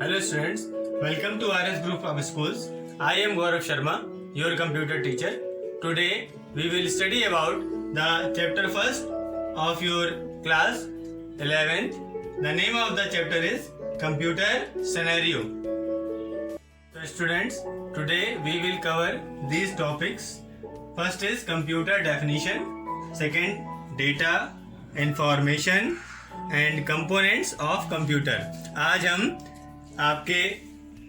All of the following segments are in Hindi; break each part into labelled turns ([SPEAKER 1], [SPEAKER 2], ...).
[SPEAKER 1] Hello students, welcome to RS Group of Schools. I am Gaurav Sharma, your computer teacher. Today we will study about the chapter first of your class 11th. The name of the chapter is Computer Scenario. So students, today we will cover these topics. First is computer definition, second data, information and components of computer. आज हम आपके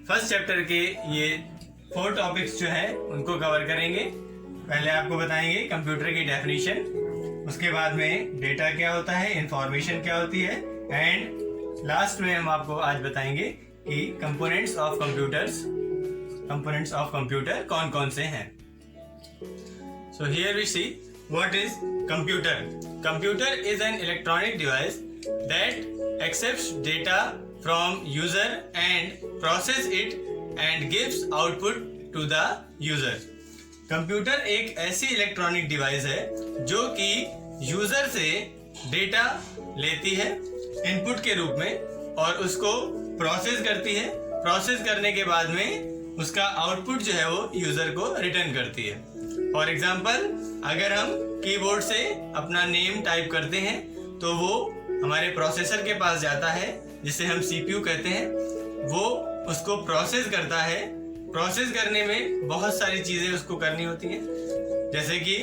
[SPEAKER 1] फर्स्ट चैप्टर के ये 4 टॉपिक्स जो है उनको कवर करेंगे. पहले आपको बताएंगे कंप्यूटर की डेफिनेशन, उसके बाद में डेटा क्या होता है, इंफॉर्मेशन क्या होती है एंड लास्ट में हम आपको आज बताएंगे कि कंपोनेंट्स ऑफ कंप्यूटर कौन कौन से हैं. So here we see what is computer. Computer is an electronic device that accepts data from user and process it and gives output to the user. Computer एक ऐसी इलेक्ट्रॉनिक डिवाइस है जो कि यूजर से डेटा लेती है इनपुट के रूप में और उसको प्रोसेस करती है. प्रोसेस करने के बाद में उसका आउटपुट जो है वो यूजर को रिटर्न करती है. फॉर एग्जाम्पल, अगर हम कीबोर्ड से अपना नेम टाइप करते हैं तो वो हमारे प्रोसेसर के पास जाता है जिसे हम सीपीयू कहते हैं. वो उसको प्रोसेस करता है. प्रोसेस करने में बहुत सारी चीज़ें उसको करनी होती हैं, जैसे कि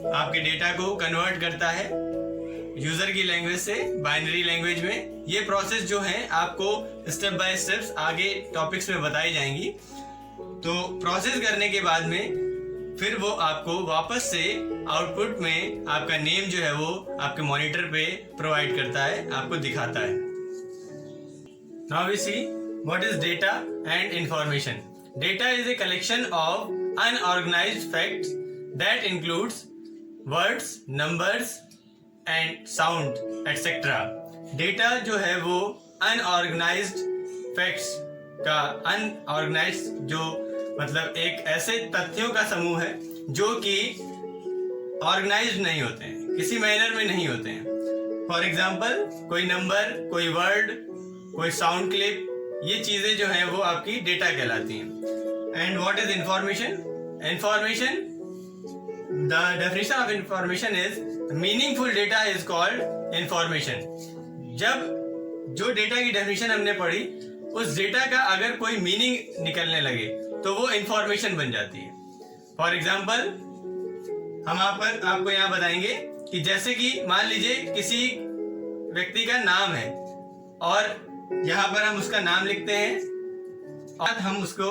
[SPEAKER 1] आपके डेटा को कन्वर्ट करता है यूज़र की लैंग्वेज से बाइनरी लैंग्वेज में. ये प्रोसेस जो है आपको स्टेप बाय स्टेप्स आगे टॉपिक्स में बताई जाएंगी. तो प्रोसेस करने के बाद में फिर वो आपको वापस से आउटपुट में आपका नेम जो है वो आपके मॉनिटर पे प्रोवाइड करता है, आपको दिखाता है. Now we see what is data and information. Data is a collection of unorganized facts that includes words, numbers and sound etcetera. Data जो है वो अनऑर्गेनाइज्ड फैक्ट्स का, अनऑर्गेनाइज्ड जो मतलब एक ऐसे तथ्यों का समूह है जो कि ऑर्गेनाइज्ड नहीं होते हैं, किसी मैनर में नहीं होते हैं. फॉर एग्जाम्पल, कोई नंबर, कोई वर्ड, कोई साउंड क्लिप, ये चीजें जो हैं वो आपकी डेटा कहलाती हैं. And what is information? Information, the definition of information is meaningful data is called information. जब जो डेटा की डेफिनेशन हमने पढ़ी उस डेटा का अगर कोई मीनिंग निकलने लगे तो वो इंफॉर्मेशन बन जाती है. फॉर एग्जाम्पल, हम आपको यहाँ बताएंगे कि जैसे कि मान लीजिए किसी व्यक्ति का नाम है और यहाँ पर हम उसका नाम लिखते हैं और हम उसको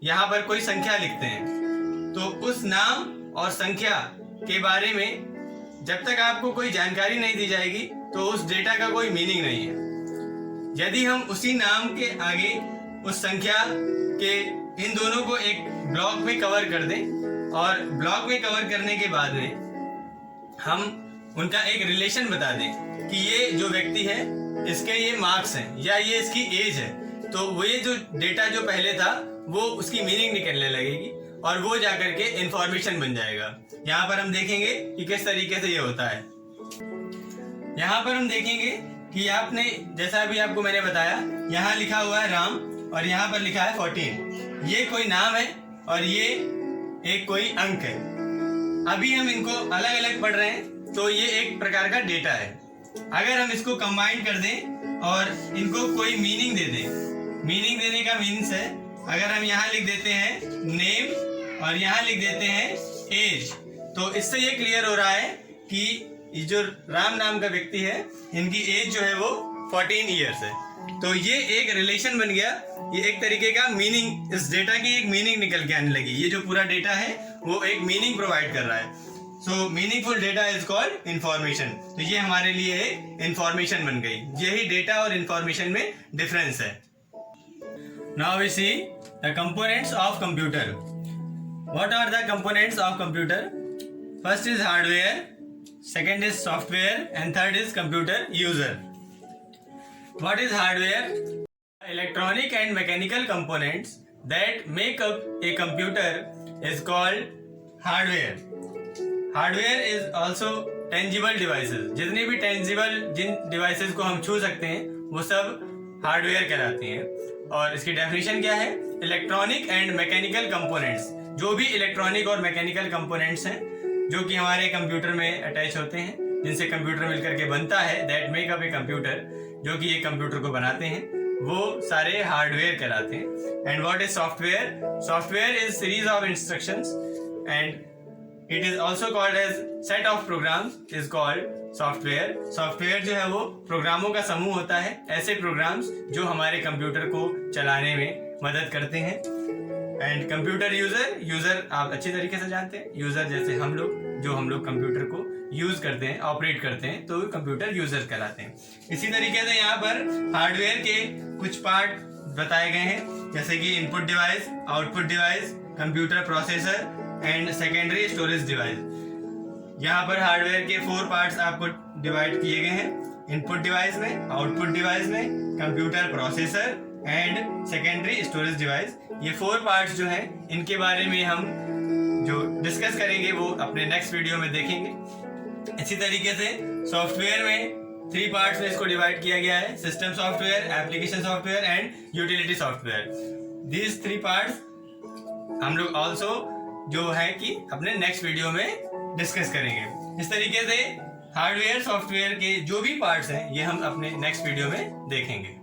[SPEAKER 1] यहाँ पर कोई संख्या लिखते हैं. तो उस नाम और संख्या के बारे में जब तक आपको कोई जानकारी नहीं दी जाएगी तो उस डेटा का कोई मीनिंग नहीं है. यदि हम उसी नाम के आगे उस संख्या के इन दोनों को एक ब्लॉक में कवर कर दें और ब्लॉक में कवर करने के बाद में हम उनका एक रिलेशन बता दें कि ये जो व्यक्ति है इसके ये मार्क्स हैं या ये इसकी एज है, तो वो ये जो डेटा जो पहले था वो उसकी मीनिंग निकलने लगेगी और वो जाकर के इंफॉर्मेशन बन जाएगा. यहाँ पर हम देखेंगे कि किस तरीके से ये होता है. यहाँ पर हम देखेंगे कि आपने, जैसा अभी आपको मैंने बताया, यहाँ लिखा हुआ है राम और यहाँ पर लिखा है 14. ये कोई नाम है और ये एक कोई अंक है. अभी हम इनको अलग अलग पढ़ रहे हैं तो ये एक प्रकार का डेटा है. अगर हम इसको कंबाइन कर दें और इनको कोई मीनिंग दे दें, मीनिंग देने का मीन्स है, अगर हम यहाँ लिख देते हैं नेम और यहाँ लिख देते हैं एज, तो इससे ये क्लियर हो रहा है कि जो राम नाम का व्यक्ति है इनकी एज जो है वो 14 ईयर्स है. तो ये एक रिलेशन बन गया, ये एक तरीके का मीनिंग, इस डेटा की एक मीनिंग निकल के आने लगी. ये जो पूरा डेटा है वो एक मीनिंग प्रोवाइड कर रहा है. So meaningful data is called information. तो ये हमारे लिए इंफॉर्मेशन बन गई. यही डेटा और इंफॉर्मेशन में डिफरेंस है. Now we see the components of computer. What are the components of computer? First is hardware, second is software and third is computer user. What is hardware? Electronic and mechanical components that make up a computer is called hardware. Hardware is also tangible devices. जितनी भी tangible जिन devices को हम छू सकते हैं वो सब हार्डवेयर कहलाती हैं. और इसकी डेफिनेशन क्या है? इलेक्ट्रॉनिक एंड मैकेनिकल कंपोनेंट्स, जो भी इलेक्ट्रॉनिक और मैकेनिकल कंपोनेंट्स हैं जो कि हमारे कंप्यूटर में अटैच होते हैं, जिनसे कंप्यूटर मिलकर के बनता है, that make up a computer, जो कि ये कंप्यूटर को बनाते हैं, वो सारे हार्डवेयर कहलाते हैं। And what is software? Software is series of instructions and it is also called as set of programs is called software. Software जो है वो प्रोग्रामों का समूह होता है, ऐसे प्रोग्राम्स जो हमारे कंप्यूटर को चलाने में मदद करते हैं। एंड कंप्यूटर यूजर, यूजर आप अच्छी तरीके से जानते हैं, यूजर जैसे हम लोग कंप्यूटर को यूज करते हैं, ऑपरेट करते हैं, तो कंप्यूटर यूजर कहलाते हैं। इसी तरीके से यहाँ पर हार्डवेयर के कुछ पार्ट बताए गए हैं, जैसे कि input device, output device, computer processor and secondary storage device. यहाँ पर हार्डवेयर के 4 पार्ट्स आपको डिवाइड किए गए हैं, इनपुट डिवाइस में, आउटपुट डिवाइस में, computer processor and secondary storage device. ये 4 पार्ट्स जो हैं, इनके बारे में हम जो डिस्कस करेंगे वो अपने नेक्स्ट वीडियो में देखेंगे। इसी तरीके से सॉफ्टवेयर में 3 पार्ट्स में इसको डिवाइड किया गया है, system software, application software and utility software. These 3 parts हम लोग ऑल्सो जो है कि अपने नेक्स्ट वीडियो में डिस्कस करेंगे। इस तरीके से हार्डवेयर सॉफ्टवेयर के जो भी पार्ट्स हैं ये हम अपने नेक्स्ट वीडियो में देखेंगे।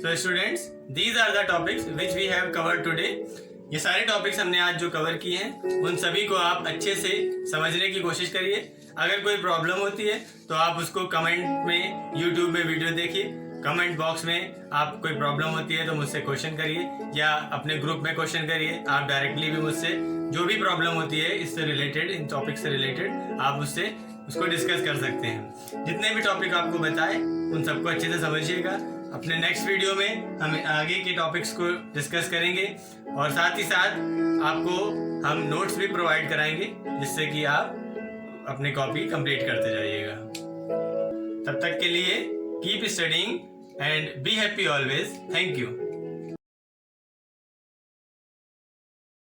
[SPEAKER 1] So students, these are the topics which we have covered today. ये सारे टॉपिक्स हमने आज जो कवर किए हैं उन सभी को आप अच्छे से समझने की कोशिश करिए। अगर कोई प्रॉब्लम होती है तो आप उसको कमेंट में, यूट्यूब में वीडियो देखिए, कमेंट बॉक्स में आप कोई प्रॉब्लम होती है तो मुझसे क्वेश्चन करिए या अपने ग्रुप में क्वेश्चन करिए। आप डायरेक्टली भी मुझसे जो भी प्रॉब्लम होती है इससे रिलेटेड, इन टॉपिक से रिलेटेड, आप उससे उसको डिस्कस कर सकते हैं। जितने भी टॉपिक आपको बताए उन सबको अच्छे से समझिएगा। अपने नेक्स्ट वीडियो में हम आगे के टॉपिक्स को डिस्कस करेंगे और साथ ही साथ आपको हम नोट्स भी प्रोवाइड कराएंगे, जिससे कि आप अपनी कॉपी कंप्लीट करते जाइएगा। तब तक के लिए keep studying and be happy always. Thank you.